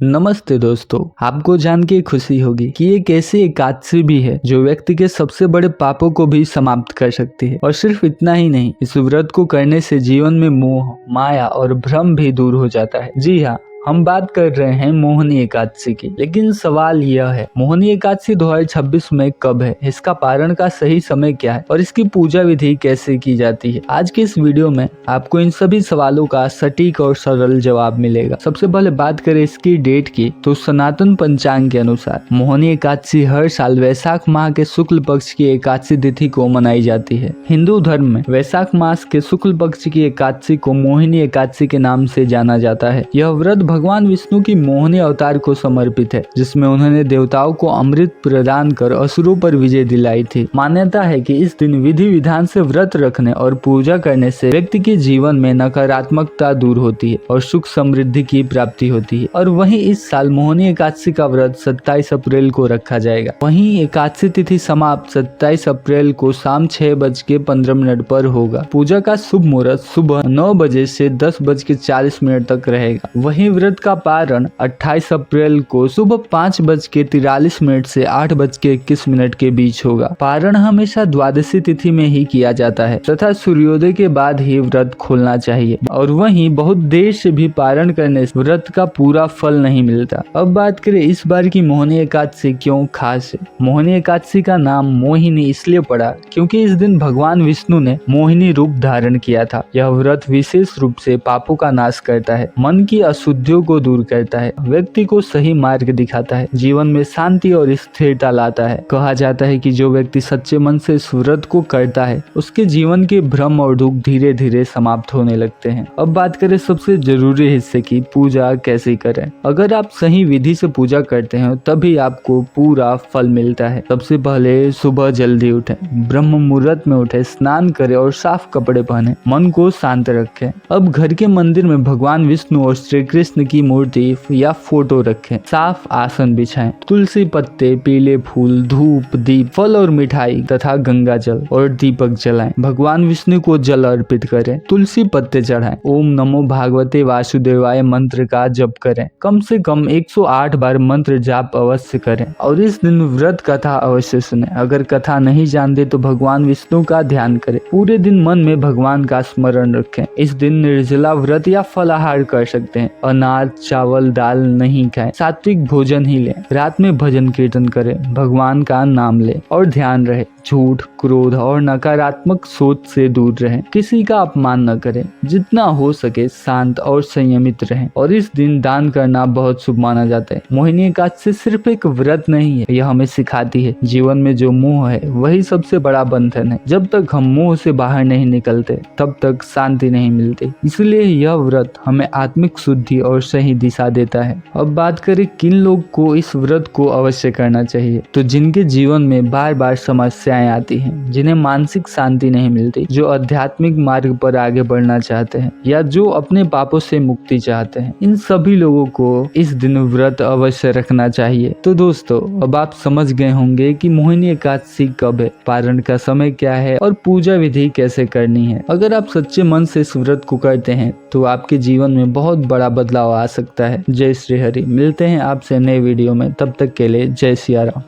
नमस्ते दोस्तों, आपको जान के खुशी होगी कि एक ऐसी एकादशी भी है जो व्यक्ति के सबसे बड़े पापों को भी समाप्त कर सकती है। और सिर्फ इतना ही नहीं, इस व्रत को करने से जीवन में मोह, माया और भ्रम भी दूर हो जाता है। जी हाँ, हम बात कर रहे हैं मोहिनी एकादशी की। लेकिन सवाल यह है, मोहिनी एकादशी 2026 में कब है, इसका पारण का सही समय क्या है और इसकी पूजा विधि कैसे की जाती है। आज के इस वीडियो में आपको इन सभी सवालों का सटीक और सरल जवाब मिलेगा। सबसे पहले बात करें इसकी डेट की, तो सनातन पंचांग के अनुसार मोहिनी एकादशी हर साल वैशाख माह के शुक्ल पक्ष की एकादशी तिथि को मनाई जाती है। हिंदू धर्म में वैशाख मास के शुक्ल पक्ष की एकादशी को मोहिनी एकादशी के नाम से जाना जाता है। यह व्रत भगवान विष्णु की मोहिनी अवतार को समर्पित है, जिसमें उन्होंने देवताओं को अमृत प्रदान कर असुरों पर विजय दिलाई थी। मान्यता है कि इस दिन विधि विधान से व्रत रखने और पूजा करने से व्यक्ति के जीवन में नकारात्मकता दूर होती है और सुख समृद्धि की प्राप्ति होती है। और वहीं इस साल मोहिनी एकादशी का व्रत 27 अप्रैल को रखा जाएगा। वहीं एकादशी तिथि समाप्त 27 अप्रैल को शाम 6:15 पर होगा। पूजा का शुभ मुहूर्त सुबह 9 बजे से 10:40 तक रहेगा। वहीं व्रत का पारण 28 अप्रैल को सुबह 5:43 से 8:21 के बीच होगा। पारण हमेशा द्वादशी तिथि में ही किया जाता है तथा सूर्योदय के बाद ही व्रत खोलना चाहिए। और वहीं बहुत देर से भी पारण करने से व्रत का पूरा फल नहीं मिलता। अब बात करें इस बार की मोहिनी एकादशी क्यों खास है। मोहिनी एकादशी का नाम मोहिनी इसलिए पड़ा क्योंकि इस दिन भगवान विष्णु ने मोहिनी रूप धारण किया था। यह व्रत विशेष रूप से पापों का नाश करता है, मन की अशुद्धियों को दूर करता है, व्यक्ति को सही मार्ग दिखाता है, जीवन में शांति और स्थिरता लाता है। कहा जाता है कि जो व्यक्ति सच्चे मन से इस व्रत को करता है, उसके जीवन के भ्रम और दुख धीरे धीरे समाप्त होने लगते हैं। अब बात करें सबसे जरूरी हिस्से की, पूजा कैसे करें। अगर आप सही विधि से पूजा करते हैं तभी आपको पूरा फल मिलता है। सबसे पहले सुबह जल्दी उठें, ब्रह्म मुहूर्त में उठे, स्नान करें और साफ कपड़े पहने, मन को शांत रखें। अब घर के मंदिर में भगवान विष्णु और श्री कृष्ण की मूर्ति या फोटो रखें, साफ आसन बिछाएं, तुलसी पत्ते, पीले फूल, धूप, दीप, फल और मिठाई तथा गंगा जल और दीपक जलाएं। भगवान विष्णु को जल अर्पित करें, तुलसी पत्ते चढ़ाएं, ओम नमो भागवते वासुदेवाय मंत्र का जप करें। कम से कम 108 बार मंत्र जाप अवश्य करें और इस दिन व्रत कथा अवश्य सुने। अगर कथा नहीं जानते तो भगवान विष्णु का ध्यान करें। पूरे दिन मन में भगवान का स्मरण रखें। इस दिन निर्जला व्रत या फलाहार कर सकते हैं। अनाज, चावल, दाल नहीं खाएं, सात्विक भोजन ही लें। रात में भजन कीर्तन करें, भगवान का नाम लें और ध्यान रहे। झूठ, क्रोध और नकारात्मक सोच से दूर रहें। किसी का अपमान न करें। जितना हो सके शांत और संयमित रहें। और इस दिन दान करना बहुत शुभ माना जाता है। मोहिनी एकादशी सिर्फ एक व्रत नहीं है, यह हमें सिखाती है जीवन में जो मोह है वही सबसे बड़ा बंधन है। जब तक हम मोह से बाहर नहीं निकलते तब तक शांति नहीं मिलती। इसलिए यह व्रत हमें आत्मिक शुद्धि और सही दिशा देता है। अब बात करें किन लोग को इस व्रत को अवश्य करना चाहिए, तो जिनके जीवन में बार बार समस्याएं आती हैं, जिन्हें मानसिक शांति नहीं मिलती, जो आध्यात्मिक मार्ग पर आगे बढ़ना चाहते हैं या जो अपने पापों से मुक्ति चाहते हैं, इन सभी लोगों को इस दिन व्रत अवश्य रखना चाहिए। तो दोस्तों, अब आप समझ गए होंगे कि मोहिनी एकादशी कब है, पारण का समय क्या है और पूजा विधि कैसे करनी है। अगर आप सच्चे मन से इस व्रत को करते हैं तो आपके जीवन में बहुत बड़ा बदलाव आ सकता है। जय श्री हरि। मिलते हैं आपसे नए वीडियो में, तब तक के लिए जय सिया राम।